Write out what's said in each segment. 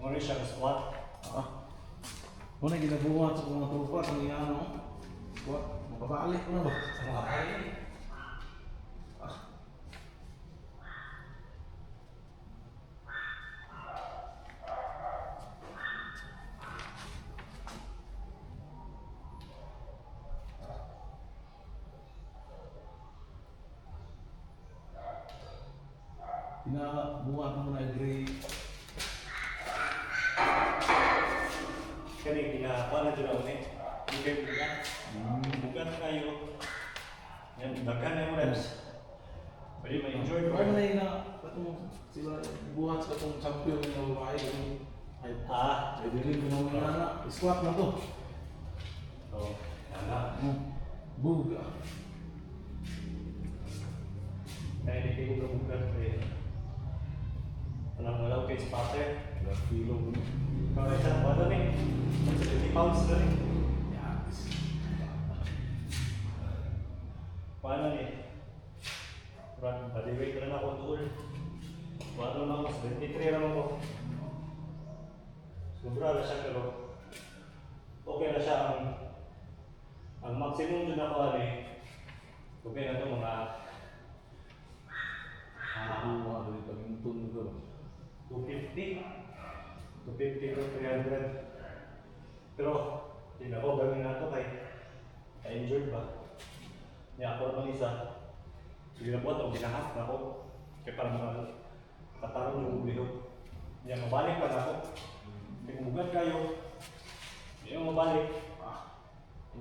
Muna siya squat. Muna ginabuhat sa mga trupa sa mga ano. Squat, makabalik ko na ba? Sa mga kaya. Ginabuhat mo na agree. Kani ginagawa na dito ni. Bukan. Bukan kayo. Yan, daghan na yung reps. Pwede ma-enjoy ko. Ano na yun na katong sila buhat sa katong champion ng babae. Ay din ko naman na squat na to. Oh, yan. Buga. Kaya hindi kayo kabugat eh. Anong wala kayo spotter? Ilang kilo mo. Kaya isa, wala na eh. 70 pounds na rin. Yes. Paano eh? Run, bodyweight rin ako doon. Wala naman ako, 73 naman ako. Sobra na siya pero okay na siya ang maximum doon ako okay na ito mga Buha dari pagintun ko. 250 to 300. Pero hindi na ako gawin na ito kay injured ba? Niya ako naman isa. Sige na po ito, ginahas na ako. Kaya parang katarong yung ublihot. Niya mabalik pa na ako. Hindi kumugan kayo. Hindi yung mabalik.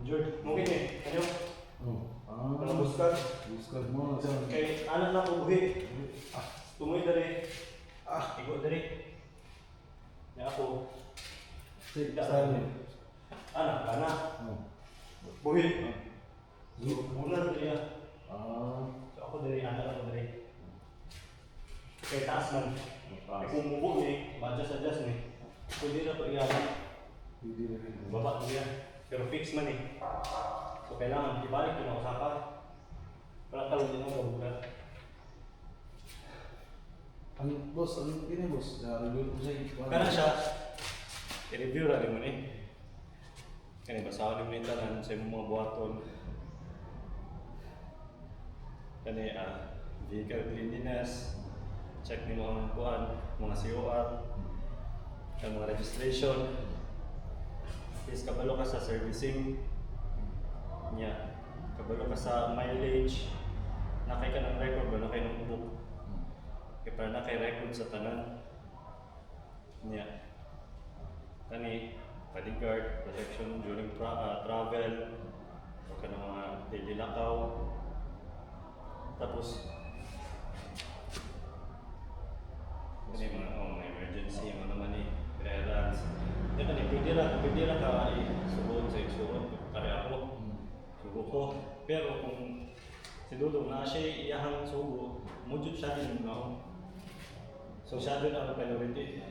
Injured. Mungkin eh. Kanyo? Ano buskad? Buskad mo na siya. Kay anak na ko buhi. Tumoy dari. Igo dari. Niya ako. Anak. Buhi. Muna na niya. So ako dari, anak ako dari. Kaya taas man. Kung mubo ni, ma-adjust ni. Pwede na ito iyalan. Baba niya. Pero fix man eh. So kailangan ibalik yung mga usapan. Para talong din ang gabugan. Ang boss, ano ini boss? Review ko sa'yo. Kaya siya, i-review na rin mo eh. Kaya basahan naman yung tanan sa mga buhaton. Kaya vehicle cleanliness, check ni mga kuhan, mga COR, ang mga registration. Is kabalo ka sa servicing niya. Kabalo ka sa mileage. Nakay ka ng record ba? Nakay ng book. Kaya para nakay record sa tanan niya. Kani, bodyguard, protection during travel, o ka ng mga daily lakaw. Tapos, kani mga emergency, mga naman eh, clearance. Yan kani, pwede lang ka isuod sa isuod. Kaya ako, sugo ko. Pero kung si Dudong na siya iyahang sugo, mudyo siya din ako. So siya din ang priority.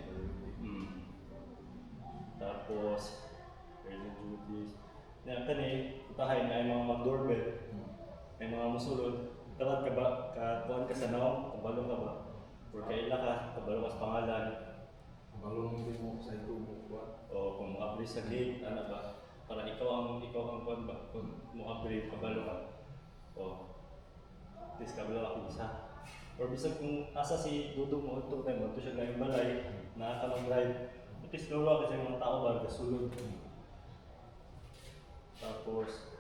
Tapos, urgent duties. Yan kani, utahay na yung mga mag-doorbell. May mga musulod. Tawad ka ba? Kuhan ka sa naong? Kabalo ka ba? Or kaila ka? Kabalo ka sa pangalan? Balong mo sa ito mo ba? O kung mo-upgrade sa gate, ano ba? Para ikaw ang kuhan ba? Kung mo-upgrade, kabalo ka. O, at least kabalo ako isa. Or bisag kung asa si Dudong mo, ito tayo mo, ito siya lang yung balay, nakaka-mag-drive. At least nawa kasi mga tao ba, kasulod. Tapos,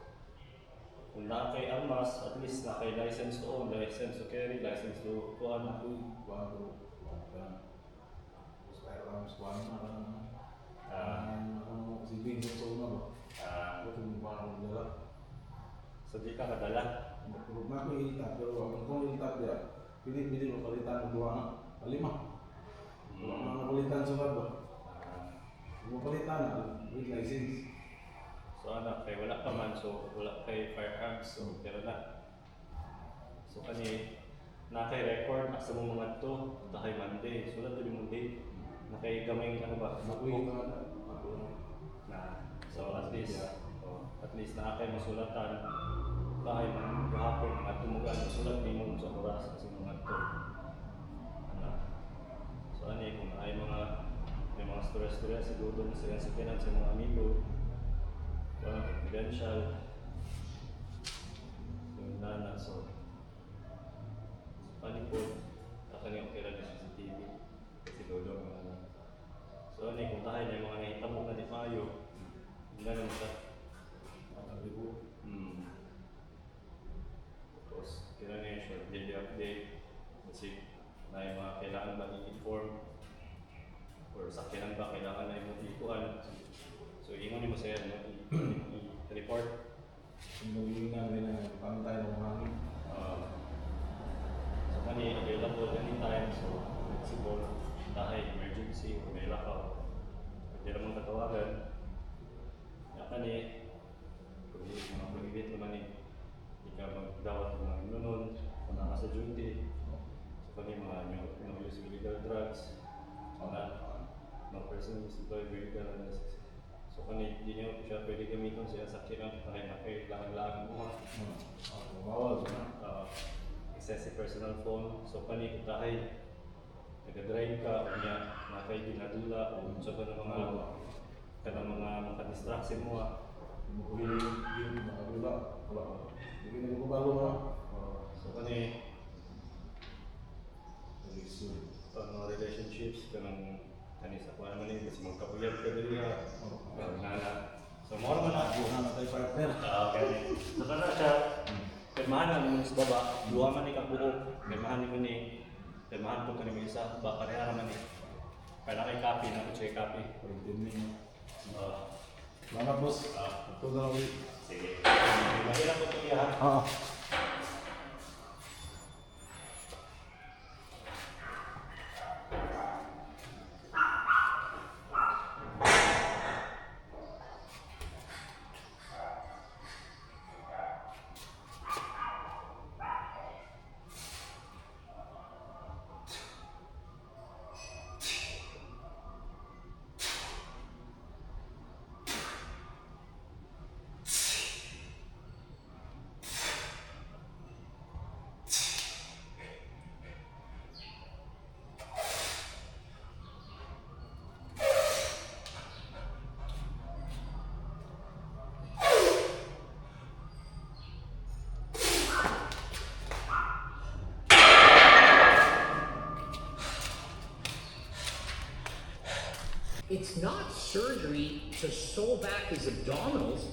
kung na kay armas, at least na kay license to own, license to carry, license to kuhan. Arms kuan si Bing sa una ba? Kung paano dala. So di ka kadala. Kung na ko ilitad, pero ang kung ilitad dia, pili mo palitan ng duha na, palima. Kung mga palitan sa ba? Kung palitan na, with license. So anak, kay wala pa man, so wala kay firearms, so pero na. So kani, na kay record, asa mo mga to, kay Monday, sulat to di Monday. Na kay gamay ano ba? Nakuha na. So at least na kay masulatan. Bahay man gahapon nga tumugan sulat ni mo sa oras kasi mga to. Ano. So ani kung ay mga stress siguro sa sakyanan sa mga amigo. Confidential. Yung nana, so panipod, ako na yung kira ng CCTV. Kasi dodo mga nana. So ano yung kuntahan niya, mga nahitamok na di mayo. Hindi na siya. Tapos, kira na yung short daily update. Kasi na yung mga kailangan ba i-inform or sakyanan ba kailangan na yung matikuan. So, ingon mo sa'yo, i-report. Yung namin na pantay ng hangin. So, money available anytime. So, flexible. Dahil emergency o may lakaw. Pwede naman katawagan. Yakan kung mga pag-ibit naman hindi ka magdawat ng mga inunon. Kung naka sa duty. So, kung mga no use illegal drugs. No person is employed vehicle. So kung hindi nyo siya pwede gamitin siya sa kinang kailangan mo. Bawal na. Excessive personal phone. So kung dahil nag-drive ka o niya nakay ginadula o sa ka ng mga makadistraction mo. Yung makadula. Hindi na ko bago na. So kung relationships kanang kanisa ko naman kasi magkapuyat ka dili ha. So more man na na tayo partner. Okay. So kana siya pirmahan na mo sa baba, duha man ni ka buhok, pirmahan ni mo ni pirmahan po kanimo isa, ba pareha naman ni. Kaya kay copy na ko check copy. Salamat boss. Ito na ulit. Sige. Mahirap po ito ha. Oo. It's not surgery to sew back his abdominals.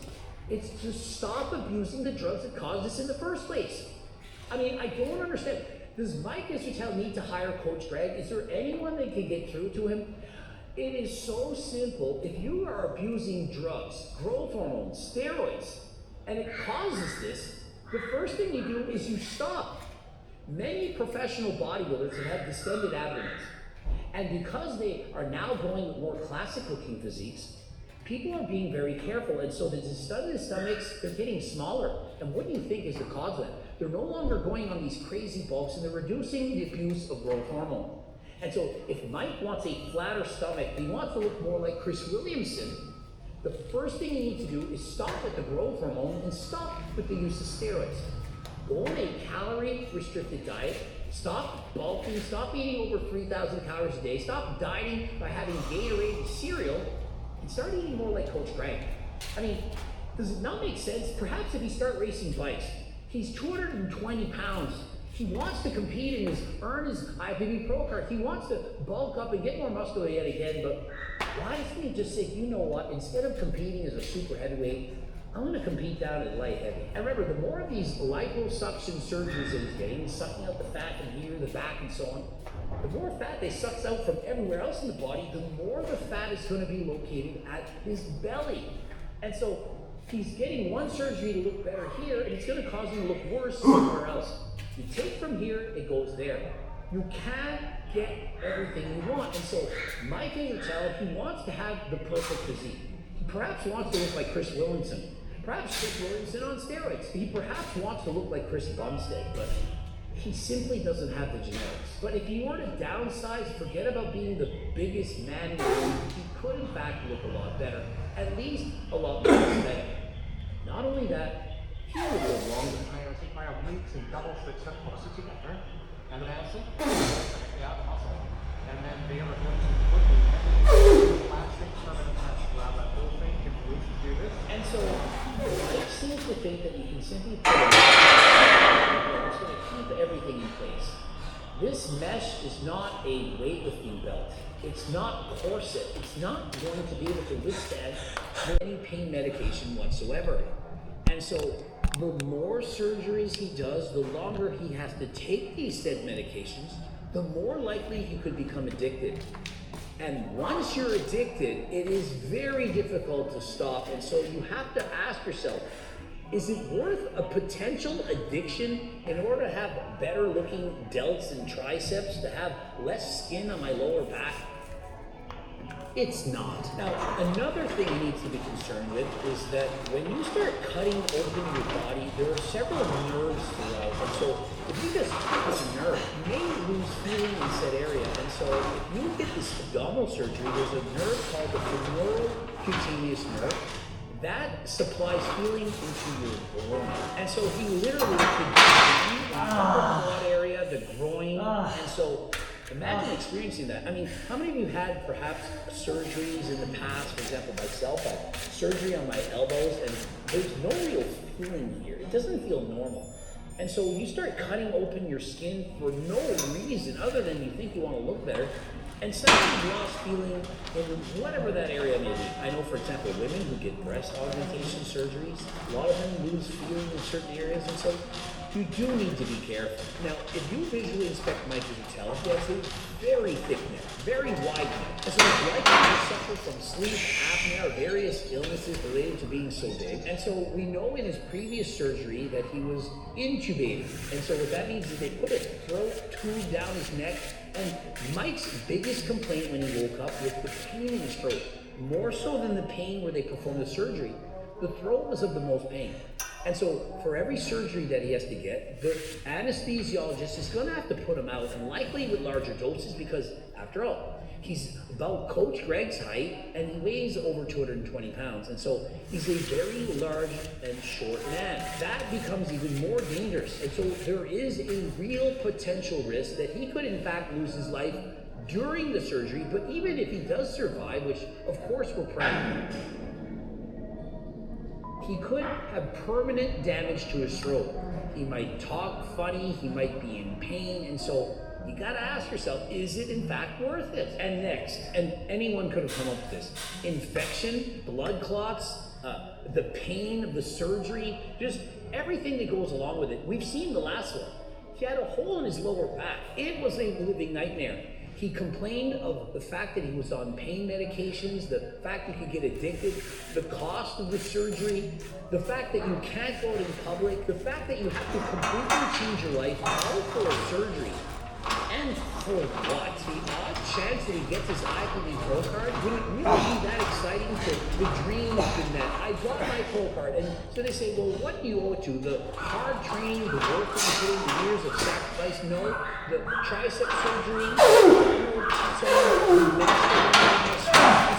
It's to stop abusing the drugs that caused this in the first place. I mean, I don't understand. Does Mike Israel need to hire Coach Greg? Is there anyone that can get through to him? It is so simple. If you are abusing drugs, growth hormones, steroids, and it causes this, the first thing you do is you stop. Many professional bodybuilders have had distended abdomens. And because they are now going with more classic looking physiques, people are being very careful. And so the distended stomachs, they're getting smaller. And what do you think is the cause of that? They're no longer going on these crazy bulks and they're reducing the abuse of growth hormone. And so if Mike wants a flatter stomach, he wants to look more like Chris Williamson, the first thing you need to do is stop with the growth hormone and stop with the use of steroids. Go on a calorie restricted diet. Stop bulking, stop eating over 3,000 calories a day, stop dieting by having Gatorade and cereal, and start eating more like Coach Greg. I mean, does it not make sense? Perhaps if you start racing bikes, he's 220 pounds. He wants to compete and earn his IFBB Pro card. He wants to bulk up and get more muscular yet again, but why doesn't he just say, you know what, instead of competing as a super heavyweight, I'm going to compete down at light heavy. And remember, the more of these liposuction surgeries that he's getting, sucking out the fat from here, the back, and so on, the more fat they sucks out from everywhere else in the body, the more the fat is going to be located at his belly. And so he's getting one surgery to look better here, and it's going to cause him to look worse somewhere else. You take from here, it goes there. You can't get everything you want. And so Mike Israel, he wants to have the perfect physique. He perhaps wants to look like Chris Williamson. Perhaps Chris Williamson on steroids. He perhaps wants to look like Chris Bumstead, but he simply doesn't have the genetics. But if he were to downsize, forget about being the biggest man in the world, he could in fact look a lot better. At least a lot more aesthetic. Not only that, he would live longer. I take my obliques and double switch them closer together. And then also, yeah, also. And then the other one quickly. And so, Mike seems to think that you can simply put a it's going to keep everything in place. This mesh is not a weightlifting belt. It's not corset. It's not going to be able to withstand any pain medication whatsoever. And so, the more surgeries he does, the longer he has to take these said medications, the more likely he could become addicted. And once you're addicted, it is very difficult to stop. And so you have to ask yourself, is it worth a potential addiction in order to have better looking delts and triceps, to have less skin on my lower back? It's not. Now, another thing he needs to be concerned with is that when you start cutting open your body, there are several nerves throughout. And so if you just cut a nerve, you may lose feeling in said area. And so if you get this abdominal surgery, there's a nerve called the femoral cutaneous nerve that supplies feeling into your groin. And so he literally could be in the upper quad area, the groin, and so imagine experiencing that. I mean, how many of you had perhaps surgeries in the past? For example, myself, I had surgery on my elbows, and there's no real feeling here. It doesn't feel normal. And so you start cutting open your skin for no reason other than you think you want to look better, and suddenly you lost feeling in whatever that area may be. I know, for example, women who get breast augmentation surgeries, a lot of them lose feeling in certain areas, and so you do need to be careful. Now, if you visually inspect Mike, you can tell he has a very thick neck, very wide neck. And so he's likely to suffer from sleep apnea or various illnesses related to being so big. And so we know in his previous surgery that he was intubated. And so what that means is they put a throat tube down his neck. And Mike's biggest complaint when he woke up was the pain in his throat. More so than the pain where they performed the surgery, the throat was of the most pain. And so for every surgery that he has to get, the anesthesiologist is going to have to put him out, and likely with larger doses, because after all, he's about Coach Greg's height and he weighs over 220 pounds. And so he's a very large and short man. That becomes even more dangerous. And so there is a real potential risk that he could in fact lose his life during the surgery. But even if he does survive, which of course we're proud of, he could have permanent damage to his throat. He might talk funny, he might be in pain, and so you gotta ask yourself, is it in fact worth it? And next, and anyone could have come up with this, infection, blood clots, the pain of the surgery, just everything that goes along with it. We've seen the last one. He had a hole in his lower back. It was a living nightmare. He complained of the fact that he was on pain medications, the fact that he could get addicted, the cost of the surgery, the fact that you can't go out in public, the fact that you have to completely change your life all for a surgery. And for what? The odd chance that he gets his IFBB Pro card? Would it really be that exciting to the dream has been met? I got my Pro card, and so they say, well, what do you owe it to? The hard training, the work that you put in, the years of sacrifice? No. The tricep surgery?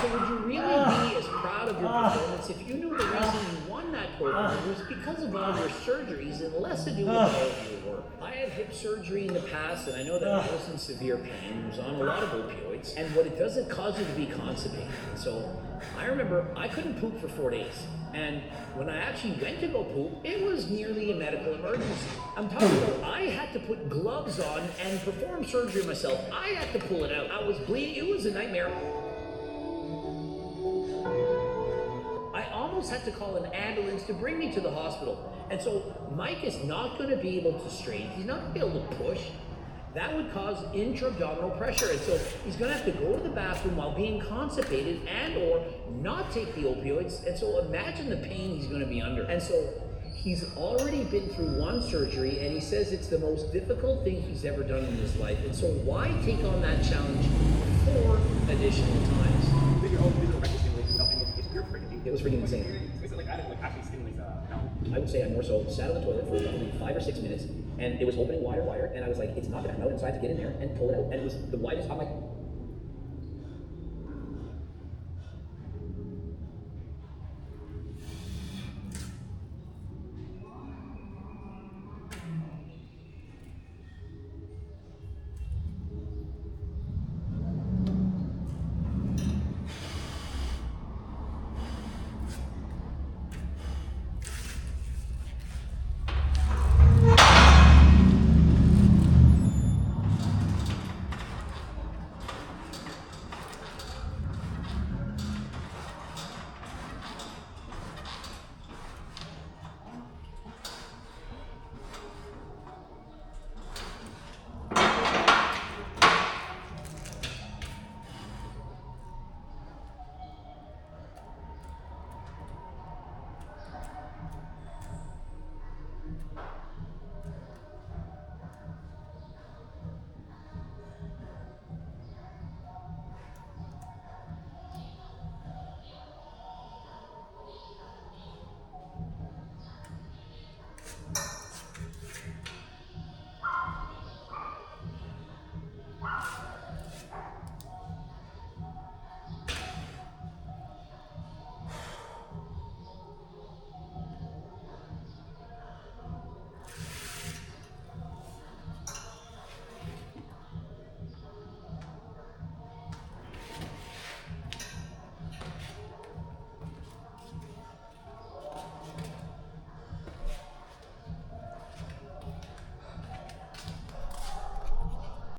So would you really be as proud of your performance if you knew the reason you won that Pro card was because of all your surgeries and less to do with all of your work? I had hip surgery in the past, and I know that I was in severe pain. I was on a lot of opioids, and what it does, it causes you to be constipated. And so I remember I couldn't poop for 4 days. And when I actually went to go poop, it was nearly a medical emergency. I'm talking about I had to put gloves on and perform surgery myself. I had to pull it out. I was bleeding. It was a nightmare. I almost had to call an ambulance to bring me to the hospital. And so Mike is not going to be able to strain. He's not going to be able to push. That would cause intra-abdominal pressure. And so he's going to have to go to the bathroom while being constipated and or not take the opioids. And so imagine the pain he's going to be under. And so he's already been through one surgery, and he says it's the most difficult thing he's ever done in his life. And so why take on that challenge 4 additional times? It was freaking insane. I would say I more so sat on the toilet for probably 5 or 6 minutes, and it was opening wider, and I was like, it's not gonna come out, and so I had to get in there and pull it out, and it was the widest. I'm like,